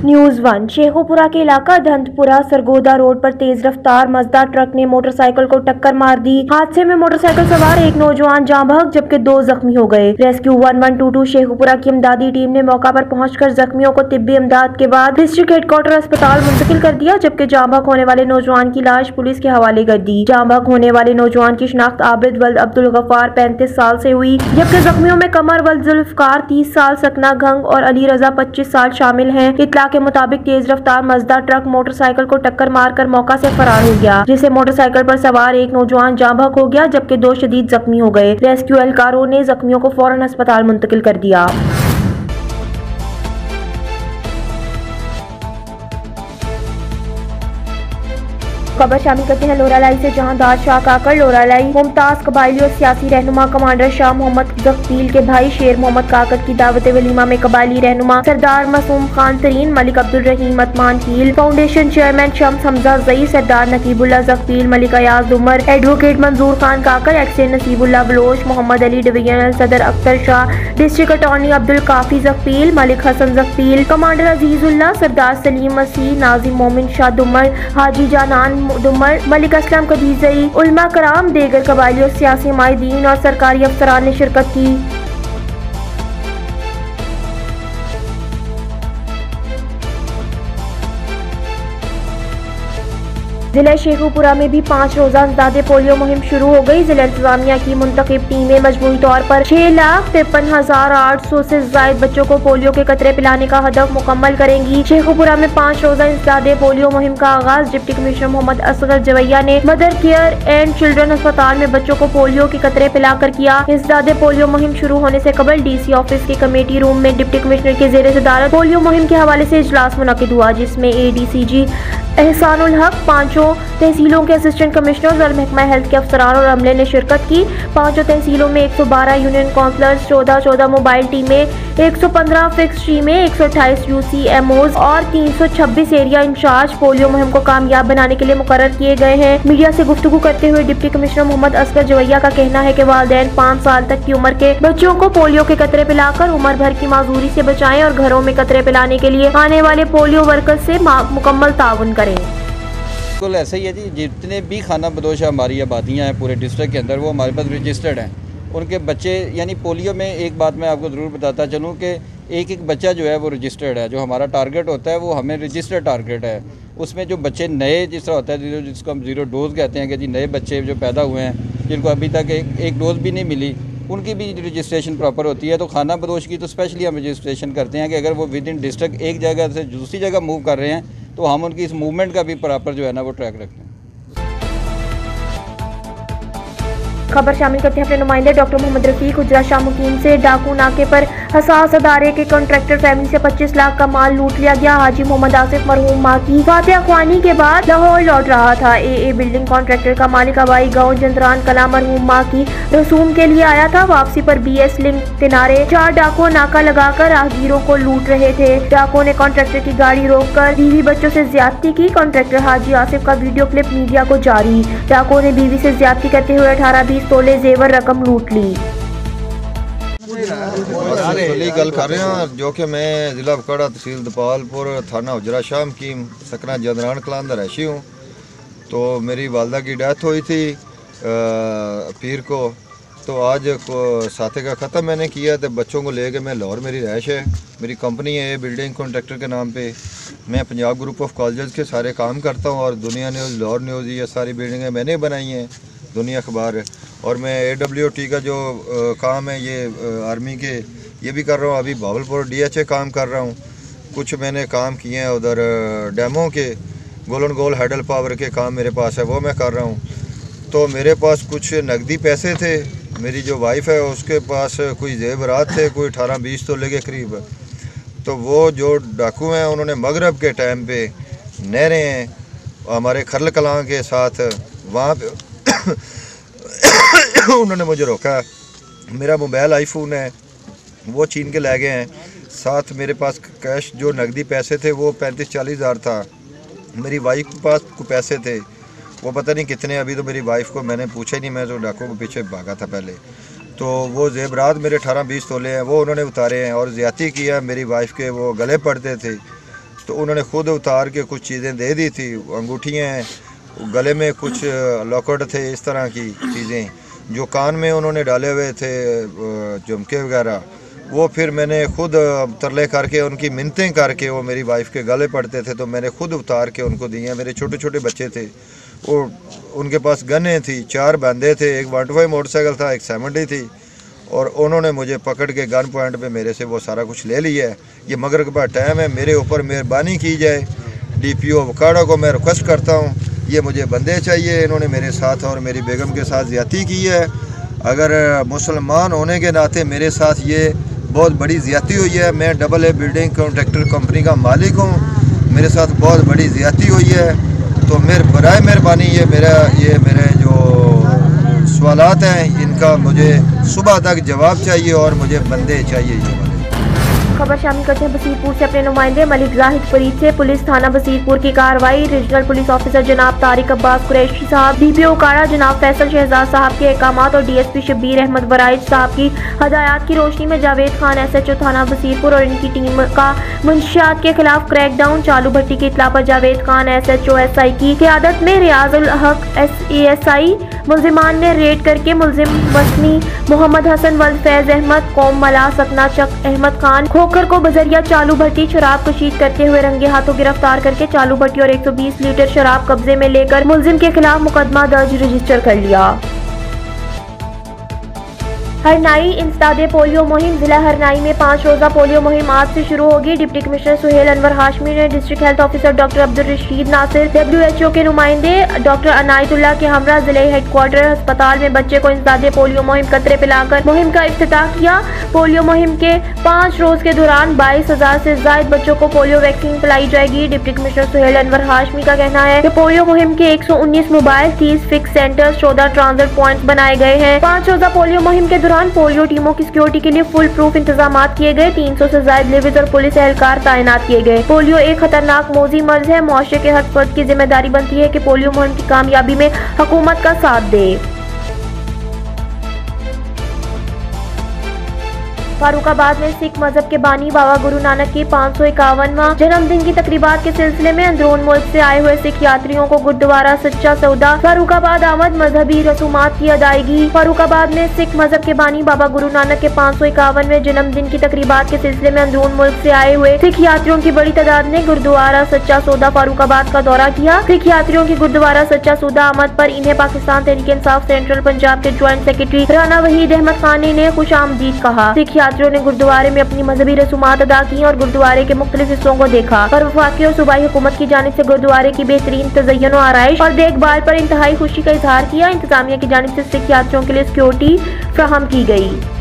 News 1 Sheikhupura के इलाका धंतपुरा Sargodha road पर तेज रफ्तार मजदा ट्रक ने मोटरसाइकिल को टक्कर मार दी। हादसे में मोटरसाइकिल सवार एक नौजवान जाँ बहक जबकि 2 जख्मी हो गए। रेस्क्यू 1122 शेखुपुरा की इमदादी टीम ने मौका पर पहुंचकर जख्मियों को तिब्बी इमदाद के बाद डिस्ट्रिक्ट हेडक्वार्टर अस्पताल मुंतकिल कर दिया, जबकि जाँ बहक होने वाले नौजवान की लाश पुलिस के हवाले कर दी। जाँ बहक होने वाले नौजवान की शिनाख्त आबिद वल्द अब्दुल गफ्फार 35 साल से हुई, जबकि जख्मियों में कमर वल्द जुल्फकार 30 साल, सकना घंग और अली रजा 25 साल शामिल हैं। इत्तला के मुताबिक तेज रफ्तार मजदा ट्रक मोटरसाइकिल को टक्कर मारकर मौका से फरार हो गया, जिसे मोटरसाइकिल पर सवार एक नौजवान जाँ बहक हो गया जबकि 2 शदीद जख्मी हो गए। रेस्क्यू एहलकारों ने जख्मियों को फौरन अस्पताल मुंतकिल कर दिया। खबर शामिल करते हैं लोरालाई से, जहां दाद शाह काकड़ लोरालाई मुमताज कबायली और सियासी रहनुमा कमांडर शाह मोहम्मद जफील के भाई शेर मोहम्मद काकड़ की दावत वलीमा में कबायली रहनुमा सरदार मासूम खान तरीन, मलिक अब्दुल रहीम अतमान कील, foundation chairman Shams Hamzazai, Sardar Naqibullah Zafeel, Malik Ayaz Umar, advocate Manzoor Khan Kakar, XEN Naseebullah Baloch, Mohammad Ali divisional सदर Akhtar Shah, district attorney Abdul Kafi Zafeel, Malik Hasan Zafeel, commander Azizullah, Sardar Saleem Masih, नाजिम मोमिन शाह दुमर, हाजी जानान दुमर, मलिक असलम कदीजई, उलमा कराम, देगर कबायली और सियासी माहिदीन और सरकारी अफसरान ने शिरकत की। जिला शेखुपुरा में भी 5 रोजा इंसदादे पोलियो मुहिम शुरू हो गई। जिला इंतजामिया की मुंतखब टीमें मजमूई तौर पर 6,53,800 से ज्यादा बच्चों को पोलियो के कतरे पिलाने का हदफ मुकम्मल करेंगी। शेखुपुरा में 5 रोजा इंसदादे पोलियो मुहिम का आगाज डिप्टी कमिश्नर मोहम्मद असगर जवैया ने मदर केयर एंड चिल्ड्रन अस्पताल में बच्चों को पोलियो के कतरे पिलाकर किया। इंसदादे पोलियो मुहिम शुरू होने से कबल DC ऑफिस के कमेटी रूम में डिप्टी कमिश्नर के जेर सदारत पोलियो मुहिम के हवाले से इजलास मुनक्किद हुआ, जिसमें ADCG एहसानुल हक, 5 तहसीलों के असिस्टेंट कमिश्नर्स और महकमा हेल्थ के अफसरान और अमले ने शिरकत की। 5 तहसीलों में 112 यूनियन काउंसलर्स, 14 मोबाइल टीमें, 115 फिक्स टीमें, 128 UCMOs और 326 एरिया इंचार्ज पोलियो मुहिम को कामयाब बनाने के लिए मुकर्रर किए गए हैं। मीडिया से गुफ्तगू करते हुए डिप्टी कमिश्नर मोहम्मद असगर जवैया का कहना है कि वालिदैन 5 साल तक की उम्र के बच्चों को पोलियो के कतरे पिलाकर उम्र भर की माजूरी से बचाएं और घरों में कतरे पिलाने के लिए आने वाले पोलियो वर्कर्स से मुकम्मल ताउन करें। बिल्कुल ऐसा ही है जी, जितने भी खाना बदोश हमारी आबादियाँ हैं पूरे डिस्ट्रिक्ट के अंदर वो हमारे पास रजिस्टर्ड हैं। उनके बच्चे यानी पोलियो में एक बात मैं आपको ज़रूर बताता चलूँ कि एक बच्चा जो है वो रजिस्टर्ड है। जो हमारा टारगेट होता है वो हमें रजिस्टर्ड टारगेट है। उसमें जो बच्चे नए जिस तरह होता है जिसको हम 0 डोज कहते हैं कि जी नए बच्चे जो पैदा हुए हैं जिनको अभी तक एक डोज भी नहीं मिली, उनकी भी रजिस्ट्रेशन प्रॉपर होती है। तो खाना बदोश की तो स्पेशली हम रजिस्ट्रेशन करते हैं कि अगर वो विद इन डिस्ट्रिक्ट एक जगह से दूसरी जगह मूव कर रहे हैं तो हम उनकी इस मूवमेंट का भी प्रॉपर जो है ना वो ट्रैक रखते हैं। खबर शामिल करते हैं अपने नुमाइंदे डॉक्टर मोहम्मद रफीक उजरा शाह मुकीम से। डाकू नाके पर हसास अदारे के कॉन्ट्रैक्टर फैमिली से 25 लाख का माल लूट लिया गया। हाजी मोहम्मद आसिफ मरहूम माँ की फातिहा ख्वानी के बाद लाहौर लौट रहा था। AA बिल्डिंग कॉन्ट्रैक्टर का मालिक आबाई गाँव जंदरान कला मरहूम माँ की रसूम के लिए आया था। वापसी पर BS लिंक किनारे 4 डाकुओं नाका लगाकर राहगीरों को लूट रहे थे। डाकुओं ने कॉन्ट्रैक्टर की गाड़ी रोककर बीवी बच्चों से ज्यादती की। कॉन्ट्रैक्टर हाजी आसिफ का वीडियो क्लिप मीडिया को जारी। डाकुओं ने बीवी से ज्यादती करते हुए 18-20 तोले जेवर रकम लूट ली। गल कर रहे हैं जो कि मैं जिला बकाड़ा तहसील दपालपुर थाना उजरा शाह की सकना जंदरान कलां का रहशी हूँ। तो मेरी वालदा की डेथ हुई थी पीर को, तो आज साथे का ख़त्म मैंने किया। तो बच्चों को लेके मैं लाहौर, मेरी रहश है, मेरी कंपनी है बिल्डिंग कॉन्ट्रैक्टर के नाम पे। मैं पंजाब ग्रुप ऑफ कॉलेजेस के सारे काम करता हूँ और दुनिया न्यूज़, लाहौर न्यूज़, ये सारी बिल्डिंगें मैंने बनाई हैं, दुनिया अखबार। और मैं AWT का जो काम है ये आर्मी के ये भी कर रहा हूँ। अभी भावलपुर DHA काम कर रहा हूँ। कुछ मैंने काम किए हैं उधर डैमों के, गोलन गोल हाइडल पावर के काम मेरे पास है, वो मैं कर रहा हूँ। तो मेरे पास कुछ नकदी पैसे थे, मेरी जो वाइफ है उसके पास कोई जेवरात थे, कोई 18-20 तोले के करीब। तो वो जो डाकू हैं उन्होंने मगरब के टाइम पे नहरें हैं हमारे खरल कलां के साथ, वहाँ पे उन्होंने मुझे रोका। मेरा मोबाइल iPhone है वो छीन के ले गए हैं। साथ मेरे पास कैश जो नकदी पैसे थे वो 35-40 हज़ार था। मेरी वाइफ के पास पैसे थे वो पता नहीं कितने, अभी तो मेरी वाइफ को मैंने पूछा ही नहीं, मैं तो डाकुओं के पीछे भागा था पहले। तो वो जेबरात मेरे 18-20 तोले हैं वो उन्होंने उतारे हैं और ज़्यादती किया मेरी वाइफ के, वो गले पड़ते थे। तो उन्होंने खुद उतार के कुछ चीज़ें दे दी थी, अंगूठियाँ, गले में कुछ लॉकेट थे, इस तरह की चीज़ें जो कान में उन्होंने डाले हुए थे, झुमके वगैरह, वो फिर मैंने खुद तरले करके उनकी मिन्नतें करके, वो मेरी वाइफ के गले पड़ते थे तो मैंने खुद उतार के उनको दिए। मेरे छोटे छोटे बच्चे थे, वो उनके पास गन्ने थी, 4 बंदे थे, एक 125 मोटरसाइकिल था, एक 70 थी, और उन्होंने मुझे पकड़ के गन पॉइंट पे मेरे से वो सारा कुछ ले लिया है। ये मगर के बाद टाइम है, मेरे ऊपर मेहरबानी की जाए। DPO वकाड़ा को मैं रिक्वेस्ट करता हूँ, ये मुझे बंदे चाहिए। इन्होंने मेरे साथ और मेरी बेगम के साथ ज़्यादती की है। अगर मुसलमान होने के नाते मेरे साथ ये बहुत बड़ी ज़्यादती हुई है। मैं AA बिल्डिंग कॉन्ट्रैक्टर कंपनी का मालिक हूँ, मेरे साथ बहुत बड़ी ज़्यादती हुई है। तो बराए मेहरबानी ये मेरे जो सवालात हैं, इनका मुझे सुबह तक जवाब चाहिए और मुझे बंदे चाहिए। खबर शामिल करते हैं बसीरपुर से अपने नुमाइंदे मलिक जाहिद फरीद से। पुलिस थाना बसीरपुर की कार्रवाई। रीजनल पुलिस ऑफिसर जनाब तारिक अब्बास कुरैशी साहब, DPO उकाड़ा जनाब फैसल शहजाद साहब के अहकामात और DSP शब्बीर अहमद वराइज साहब की हदायत की रोशनी में जावेद खान SHO थाना बसीरपुर और इनकी टीम का मुंशियात के खिलाफ क्रैकडाउन चालू। भट्टी की इत्तला पर जावेद खान SHO SI की क़ियादत में रियाजुल हक ASI मुलजिमान ने रेड करके मुलजिम वसनी मोहम्मद हसन वल्द फैज अहमद कौम मला सकना चक अहमद खान खोखर को बजरिया चालू भट्टी शराब कशीद करते हुए रंगे हाथों गिरफ्तार करके चालू भट्टी और 120 लीटर शराब कब्जे में लेकर मुलजिम के खिलाफ मुकदमा दर्ज रजिस्टर कर लिया। हरनाई इंसदादे पोलियो मुहिम। जिला हरनाई में 5 रोजा पोलियो मुहिम आज से शुरू होगी। डिप्टी कमिश्नर सुहेल अनवर हाशमी ने district health officer doctor Abdul Rashid Nasir, WHO के नुमाइंदे डॉक्टर अनायतुल्लाह के हमरा जिले हेडक्वार्टर अस्पताल में बच्चे को इंसदादे पोलियो मुहिम कतरे पिलाकर मुहिम का इफ्तिताह किया। पोलियो मुहिम के 5 रोज के दौरान 22,000 से ज्यादा बच्चों को पोलियो वैक्सीन पिलाई जाएगी। डिप्टी कमिश्नर सुहेल अनवर हाशमी का कहना है कि पोलियो मुहिम के 119 mobile, 30 fix centres, 14 transit point बनाए गए हैं। 5 रोजा पोलियो मुहिम के पोलियो टीमों की सिक्योरिटी के लिए फुल प्रूफ इंतजाम किए गए। 300 से ज्यादा लेविज और पुलिस एहलकार तैनात किए गए। पोलियो एक खतरनाक मौजी मर्ज है। मुआशरे के हर फर्द की जिम्मेदारी बनती है कि पोलियो मुहिम की कामयाबी में हुकूमत का साथ दे। फारुखाबाद में सिख मजहब के बानी बाबा गुरु नानक की 551वां जन्मदिन की तकरीबात के सिलसिले में अंदरून मुल्क से आए हुए सिख यात्रियों को गुरुद्वारा सच्चा सौदा फारुखाबाद आमद मजहबी रसूमात की अदायगी। फारुखाबाद में सिख मजहब के बानी बाबा गुरु नानक के 551वें जन्मदिन की तकरीबात के सिलसिले में अंदरून मुल्क से आए हुए सिख यात्रियों की बड़ी तादाद ने गुरुद्वारा सच्चा सौदा फारुखाबाद का दौरा किया। सिख यात्रियों की गुरुद्वारा सच्चा सौदा आमद पर इन्हें पाकिस्तान तहरीक इंसाफ सेंट्रल पंजाब के ज्वाइंट सेक्रेटरी राना वहीद अहमद खान ने खुशामदीद कहा। सिख यात्रियों ने गुरुद्वारे में अपनी मजहबी रसूमात अदा की और गुरुद्वारे के मुख्तलिफ हिस्सों को देखा। पर वफाकी और सूबाई हुकूमत की जानिब से गुरुद्वारे की बेहतरीन तज़य्युन और आराइश और देखभाल पर इंतहाई खुशी का इजहार किया। इंतजामिया की जानिब से सिख यात्रियों के लिए सिक्योरिटी फराहम की गई।